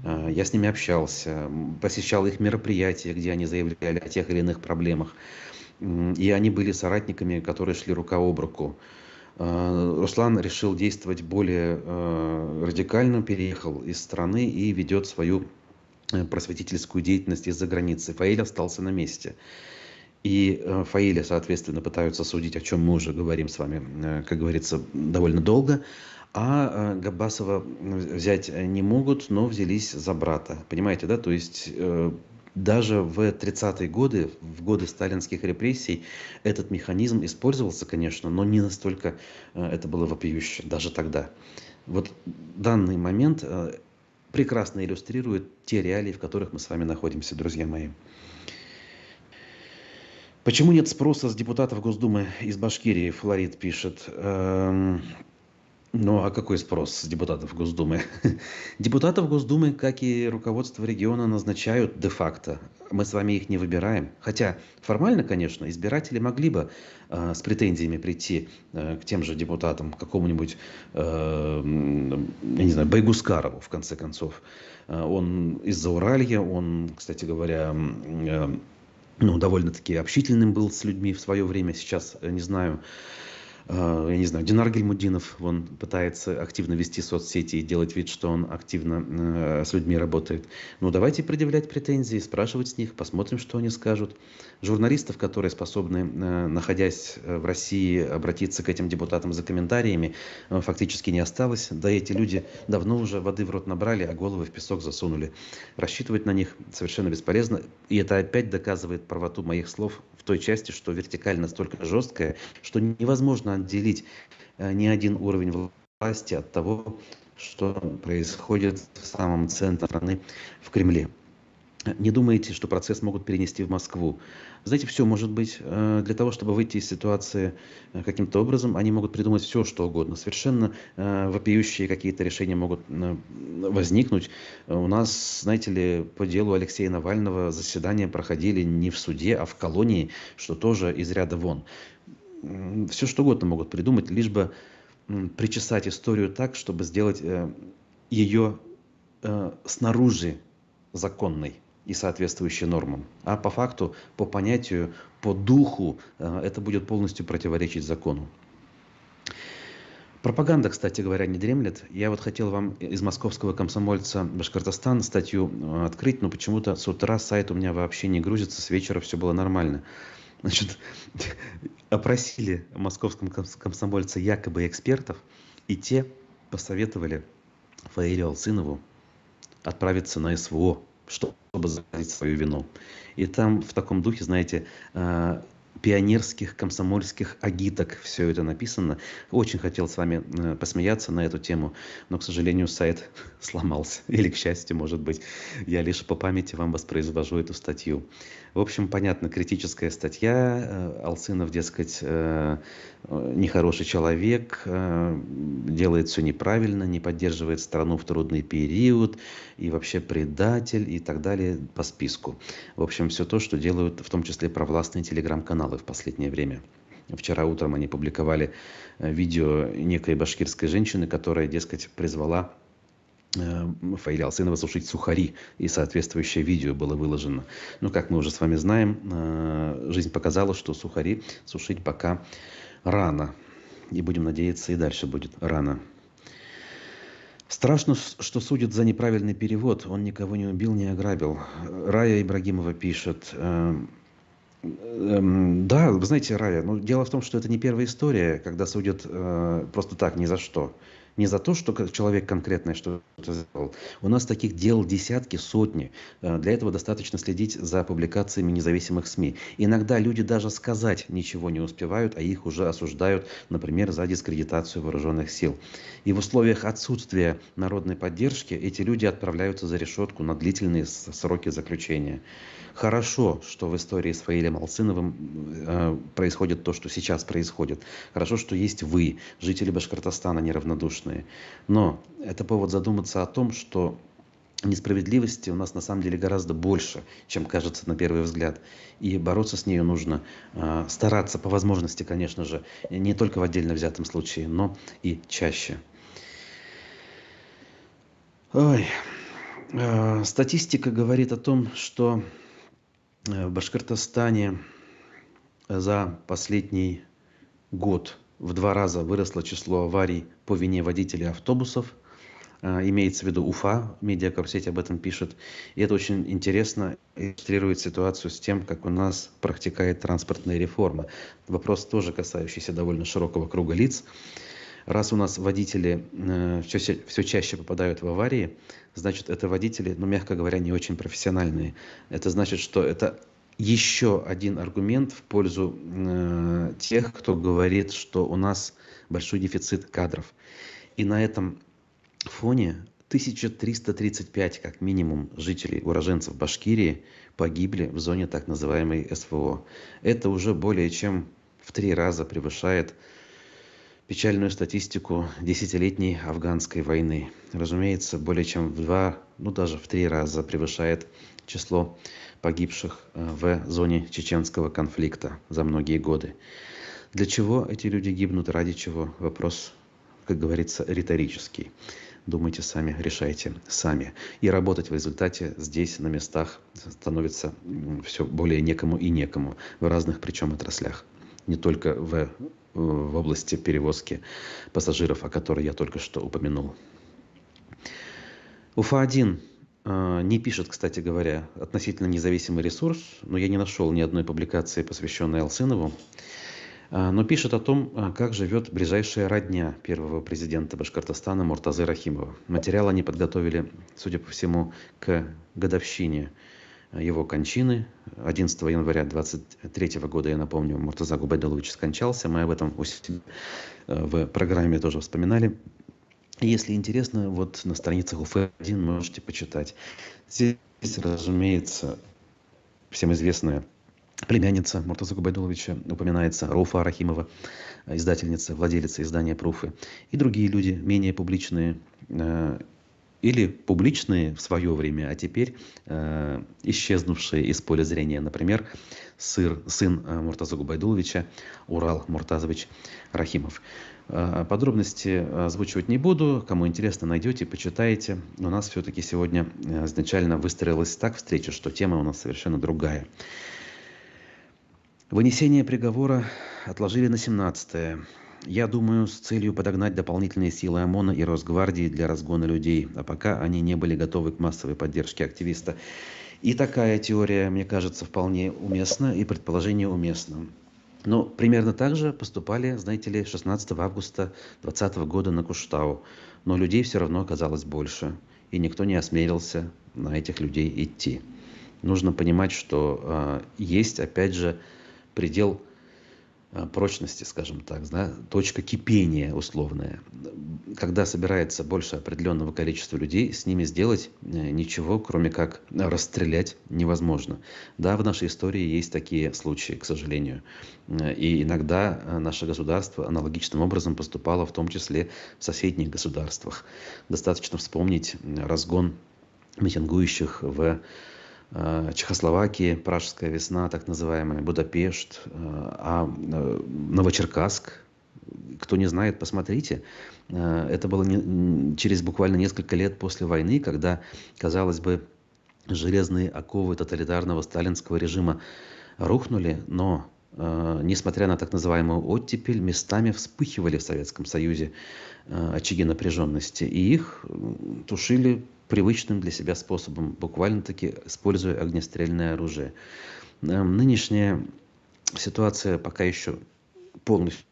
Я с ними общался, посещал их мероприятия, где они заявляли о тех или иных проблемах. И они были соратниками, которые шли рука об руку. Руслан решил действовать более радикально, переехал из страны и ведет свою просветительскую деятельность из-за границы. Фаиль остался на месте. И Фаиля, соответственно, пытаются судить, о чем мы уже говорим с вами, как говорится, довольно долго. А Габбасова взять не могут, но взялись за брата. Понимаете, да? То есть даже в 30-е годы, в годы сталинских репрессий, этот механизм использовался, конечно, но не настолько это было вопиюще, даже тогда. Вот данный момент прекрасно иллюстрирует те реалии, в которых мы с вами находимся, друзья мои. Почему нет спроса с депутатов Госдумы из Башкирии? Флорид пишет. Ну, а какой спрос с депутатов Госдумы? Депутатов Госдумы, как и руководство региона, назначают де-факто. Мы с вами их не выбираем. Хотя формально, конечно, избиратели могли бы с претензиями прийти к тем же депутатам, к какому-нибудь, я не знаю, Байгускарову, в конце концов. Он из Зауралья, он, кстати говоря, довольно-таки общительным был с людьми в свое время. Сейчас, я не знаю, Динар Гильмудинов, он пытается активно вести соцсети и делать вид, что он активно с людьми работает. Ну, давайте предъявлять претензии, спрашивать с них, посмотрим, что они скажут. Журналистов, которые способны, находясь в России, обратиться к этим депутатам за комментариями, фактически не осталось. Да эти люди давно уже воды в рот набрали, а головы в песок засунули. Рассчитывать на них совершенно бесполезно. И это опять доказывает правоту моих слов в той части, что вертикаль настолько жесткая, что невозможно отделить ни один уровень власти от того, что происходит в самом центре страны, в Кремле. Не думайте, что процесс могут перенести в Москву. Знаете, все может быть. Для того, чтобы выйти из ситуации каким-то образом, они могут придумать все, что угодно. Совершенно вопиющие какие-то решения могут возникнуть. У нас, знаете ли, по делу Алексея Навального заседания проходили не в суде, а в колонии, что тоже из ряда вон. Все, что угодно могут придумать, лишь бы причесать историю так, чтобы сделать ее снаружи законной и соответствующей нормам. А по факту, по понятию, по духу это будет полностью противоречить закону. Пропаганда, кстати говоря, не дремлет. Я вот хотел вам из московского комсомольца Башкортостан статью открыть, но почему-то с утра сайт у меня вообще не грузится, с вечера все было нормально. Значит, опросили в московском комсомольце якобы экспертов, и те посоветовали Фаилю Алсынову отправиться на СВО, чтобы заказать свою вину. И там в таком духе, знаете, пионерских, комсомольских агиток все это написано. Очень хотел с вами посмеяться на эту тему, но, к сожалению, сайт сломался. Или, к счастью, может быть, я лишь по памяти вам воспроизвожу эту статью. В общем, понятно, критическая статья. Алсынов, дескать, нехороший человек, делает все неправильно, не поддерживает страну в трудный период, и вообще предатель, и так далее по списку. В общем, все то, что делают в том числе провластные телеграм-каналы в последнее время. Вчера утром они публиковали видео некой башкирской женщины, которая, дескать, призвала Фаиля Алсынова сушить сухари, и соответствующее видео было выложено. Но, как мы уже с вами знаем, жизнь показала, что сухари сушить пока рано. И будем надеяться, и дальше будет рано. Страшно, что судят за неправильный перевод. Он никого не убил, не ограбил. Рая Ибрагимова пишет. Да, вы знаете, Рая, но дело в том, что это не первая история, когда судят просто так, ни за что. Не за то, что человек конкретно что-то сделал. У нас таких дел десятки, сотни. Для этого достаточно следить за публикациями независимых СМИ. Иногда люди даже сказать ничего не успевают, а их уже осуждают, например, за дискредитацию вооруженных сил. И в условиях отсутствия народной поддержки эти люди отправляются за решетку на длительные сроки заключения. Хорошо, что в истории с Фаилем Алсыновым происходит то, что сейчас происходит. Хорошо, что есть вы, жители Башкортостана, неравнодушные. Но это повод задуматься о том, что несправедливости у нас на самом деле гораздо больше, чем кажется на первый взгляд. И бороться с нею нужно, стараться по возможности, конечно же, не только в отдельно взятом случае, но и чаще. Ой. Статистика говорит о том, что в Башкортостане за последний год в 2 раза выросло число аварий по вине водителей автобусов. Имеется в виду Уфа, медиакорсеть об этом пишет. И это очень интересно, иллюстрирует ситуацию с тем, как у нас протекает транспортная реформа. Вопрос тоже касающийся довольно широкого круга лиц. Раз у нас водители все чаще попадают в аварии, значит, это водители, мягко говоря, не очень профессиональные. Это значит, что это еще один аргумент в пользу тех, кто говорит, что у нас большой дефицит кадров. И на этом фоне 1335, как минимум, жителей, уроженцев Башкирии погибли в зоне так называемой СВО. Это уже более чем в 3 раза превышает печальную статистику 10-летней афганской войны. Разумеется, более чем в 2, даже в 3 раза превышает число погибших в зоне чеченского конфликта за многие годы. Для чего эти люди гибнут, ради чего? Вопрос, как говорится, риторический. Думайте сами, решайте сами. И работать в результате здесь, на местах, становится все более некому и некому в разных, причем, отраслях. Не только в области перевозки пассажиров, о которой я только что упомянул. Уфа-1 не пишет, кстати говоря, относительно независимый ресурс, но я не нашел ни одной публикации, посвященной Алсынову, но пишет о том, как живет ближайшая родня первого президента Башкортостана Муртазы Рахимова. Материал они подготовили, судя по всему, к годовщине его кончины. 11 января 23 года, я напомню, Муртаза Губайдулович скончался. Мы об этом в программе тоже вспоминали. Если интересно, вот на страницах УФ-1 можете почитать. Здесь, разумеется, всем известная племянница Муртазы Губайдуловича упоминается, Рауфа Рахимова, издательница, владелица издания «Пруфы». И другие люди, менее публичные, или публичные в свое время, а теперь исчезнувшие из поля зрения. Например, сын Муртазы Губайдуловича, Урал Муртазович Рахимов. Подробности озвучивать не буду. Кому интересно, найдете, почитаете. У нас все-таки сегодня изначально выстроилась так встреча, что тема у нас совершенно другая. Вынесение приговора отложили на 17-е. Я думаю, с целью подогнать дополнительные силы ОМОНа и Росгвардии для разгона людей, а пока они не были готовы к массовой поддержке активиста. И такая теория, мне кажется, вполне уместна, и предположение уместно. Но примерно так же поступали, знаете ли, 16 августа 2020 года на Куштау. Но людей все равно оказалось больше, и никто не осмелился на этих людей идти. Нужно понимать, что есть, опять же, предел прочности, скажем так, да, точка кипения условная. Когда собирается больше определенного количества людей, с ними сделать ничего, кроме как расстрелять, невозможно. Да, в нашей истории есть такие случаи, к сожалению. И иногда наше государство аналогичным образом поступало, в том числе в соседних государствах. Достаточно вспомнить разгон митингующих в Чехословакии, Пражская весна, так называемая, Будапешт, а Новочеркасск, кто не знает, посмотрите. Это было через буквально несколько лет после войны, когда, казалось бы, железные оковы тоталитарного сталинского режима рухнули, но, несмотря на так называемую оттепель, местами вспыхивали в Советском Союзе очаги напряженности, и их тушили привычным для себя способом, буквально-таки используя огнестрельное оружие. Нынешняя ситуация пока еще полностью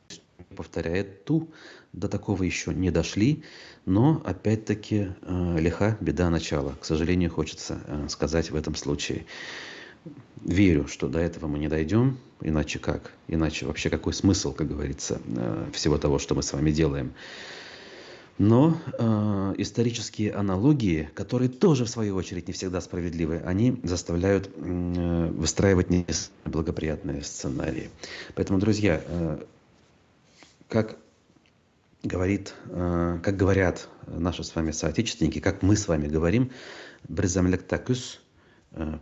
повторяет ту, до такого еще не дошли, но опять-таки лиха беда начала. К сожалению, хочется сказать в этом случае. Верю, что до этого мы не дойдем, иначе как? Иначе вообще какой смысл, как говорится, всего того, что мы с вами делаем? Но исторические аналогии, которые тоже, в свою очередь, не всегда справедливы, они заставляют выстраивать неблагоприятные сценарии. Поэтому, друзья, как говорят наши с вами соотечественники, как мы с вами говорим, «Брезамлектакус»,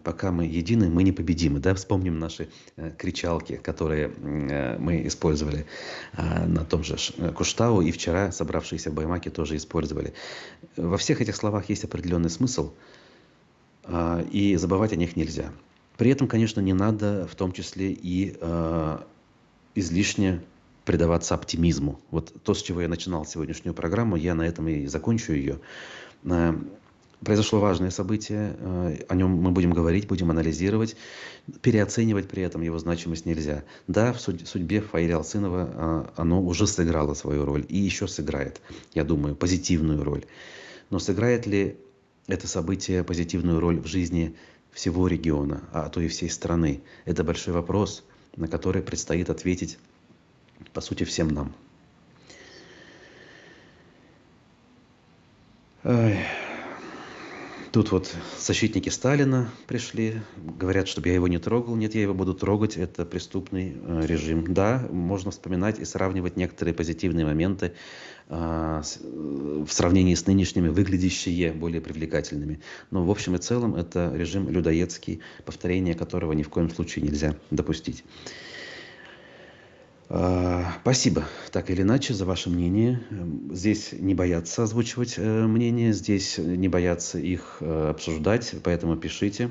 пока мы едины, мы непобедимы. Да? Вспомним наши кричалки, которые мы использовали на том же Куштау, и вчера собравшиеся в Баймаке тоже использовали. Во всех этих словах есть определенный смысл, и забывать о них нельзя. При этом, конечно, не надо в том числе и излишне предаваться оптимизму. Вот то, с чего я начинал сегодняшнюю программу, я на этом и закончу ее. Произошло важное событие, о нем мы будем говорить, будем анализировать, переоценивать при этом его значимость нельзя. Да, в судьбе Фаиля Алсынова оно уже сыграло свою роль и еще сыграет, я думаю, позитивную роль. Но сыграет ли это событие позитивную роль в жизни всего региона, а то и всей страны? Это большой вопрос, на который предстоит ответить, по сути, всем нам. Тут вот защитники Сталина пришли, говорят, чтобы я его не трогал. Нет, я его буду трогать, это преступный режим. Да, можно вспоминать и сравнивать некоторые позитивные моменты в сравнении с нынешними, выглядящие более привлекательными. Но в общем и целом это режим людоедский, повторение которого ни в коем случае нельзя допустить. Спасибо, так или иначе, за ваше мнение. Здесь не боятся озвучивать мнения, здесь не боятся их обсуждать, поэтому пишите.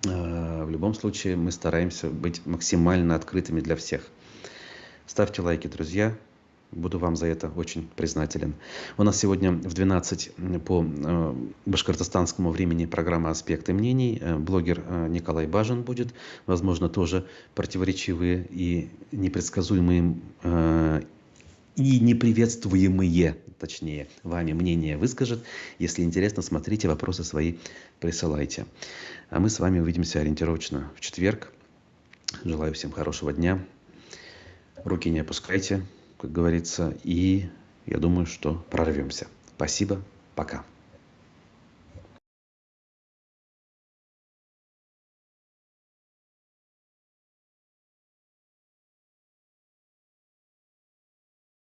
В любом случае мы стараемся быть максимально открытыми для всех. Ставьте лайки, друзья. Буду вам за это очень признателен. У нас сегодня в 12 по башкортостанскому времени программа «Аспекты мнений». Блогер Николай Бажин будет. Возможно, тоже противоречивые и непредсказуемые и неприветствуемые, точнее, вами мнения выскажет. Если интересно, смотрите, вопросы свои присылайте. А мы с вами увидимся ориентировочно в четверг. Желаю всем хорошего дня. Руки не опускайте, как говорится, и я думаю, что прорвемся. Спасибо, пока.